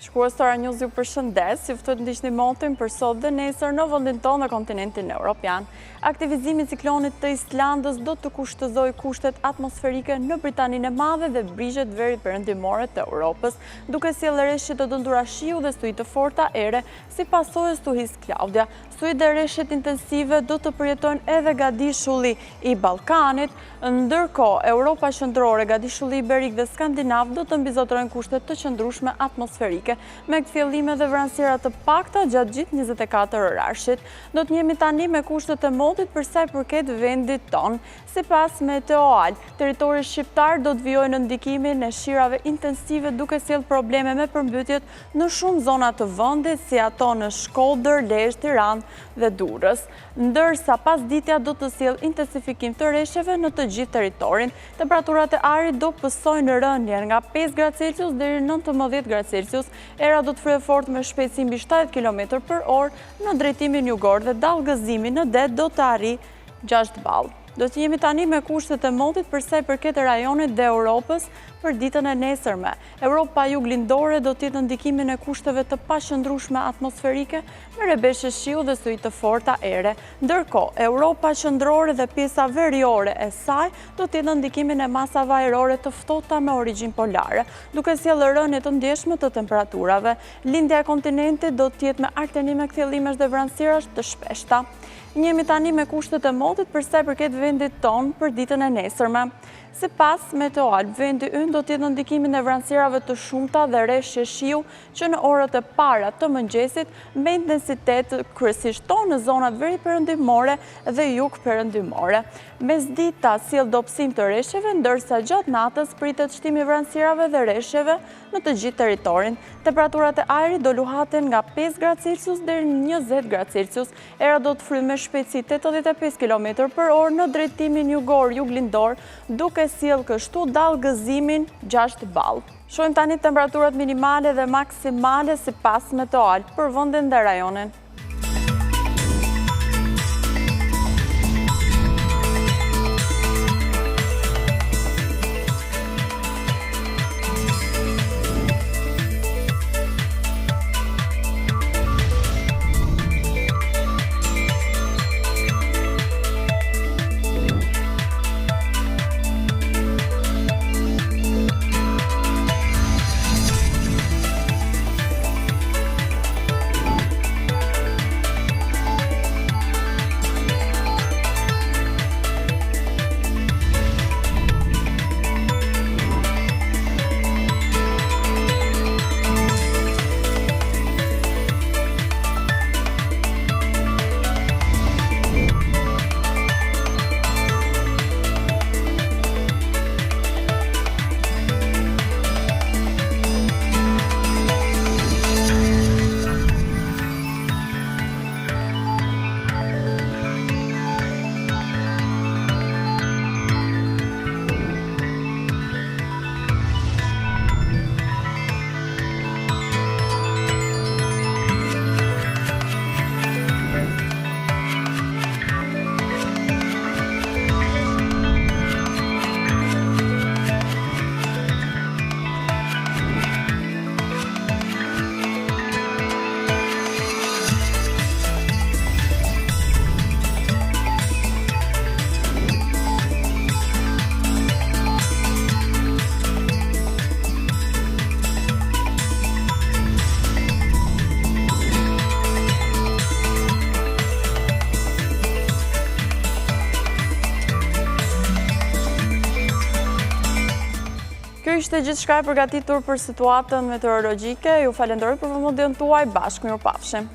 Shkues Star News ju përshëndes, ju ftoj të ndiqni motin për sot dhe nesër në vendin tonë në kontinentin evropian. Aktivizimi i ciklonit të Islandës do të kushtëzojë kushtet atmosferike në Britaninë e Madhe dhe brigjet veri perëndimore të Europës, duke sjellë rreshje të dëndura shiu dhe stuhi të forta ere si pasojë e stuhisë Claudia. Stuhi dhe rreshjet intensive do të përjetojnë edhe gadishulli i Ballkanit, ndërkohë Europa qendrore, gadishulli iberik dhe skandinav do të mbizotrojnë kushtet të qëndrueshme atmosferike, me kthjellime dhe vranësira të pakta gjatë gjithë 24 orashit. Do të jemi tani me kushtet e motit për sa i përket vendit tonë. Sipas Meteoal, territori shqiptar do të vijojë në ndikimin e shirave intensive duke sjellë probleme me përmbytjet në shumë zona të vendit, si ato në Shkodër, Lezhë, Tiranë dhe Durrës, ndërsa pasditja do të sjellë intensifikim të rreshjeve në të gjithë territorin. Temperaturat e ajrit do pësojnë rënje nga 5 gradë Celsius deri në 19 gradë Celsius. Era do të fryjë fort me shpejtësi mbi 70 km/orë në drejtimin jugor dhe dallgëzimi në det do të arrijë 6 ballë. Do të jemi tani me kushtet e motit për sa i përket rajonit dhe Europës për ditën e nesërme. Europa juglindore do të jetë në ndikimin e kushteve të paqëndrueshme atmosferike me rrebeshje shiu dhe stuhi të forta ere. Ndërkohë, Europa qendrore dhe pjesa veriore e saj do të jetë në ndikimin e masave ajrore të ftohta me origjinë polare, duke sjellë rënje të ndjeshme të temperaturave. Lindja e kontinentit do të jetë me artënime, kthjellimesh dhe vranësirash të shpeshta. Jemi tani me kushtet e motit për sa i përket vendit tonë për ditën e nesërme. Sipas Meteoal, vendi ynë do të jetë në ndikimin e vranësirave të shumta dhe rreshje shiu që në orët e para të mëngjesit me intensitet kryesisht tonë në zonat veri perëndimore dhe jug perëndimore. Mesdita sjell dobësim të rreshjeve, ndërsa gjatë natës pritet shtimi i vranësirave dhe rreshjeve në të gjithë territorin. Temperaturat e ajrit do luhaten nga 5 gradë Celsius deri në 20 gradë Celsius. Era do të fryjë me shpejtësi 85 km/orë në drejtimin jugor juglindor, duke sjellë kështu dallgëzimin 6 ballë. Shohim tani temperaturat minimale dhe maksimale sipas Meteoal për vendin dhe rajonin. Kjo ishte gjithçka e përgatitur për situatën meteorologjike. Ju falenderoj për vëmendjen tuaj. Bashkë mirupafshim.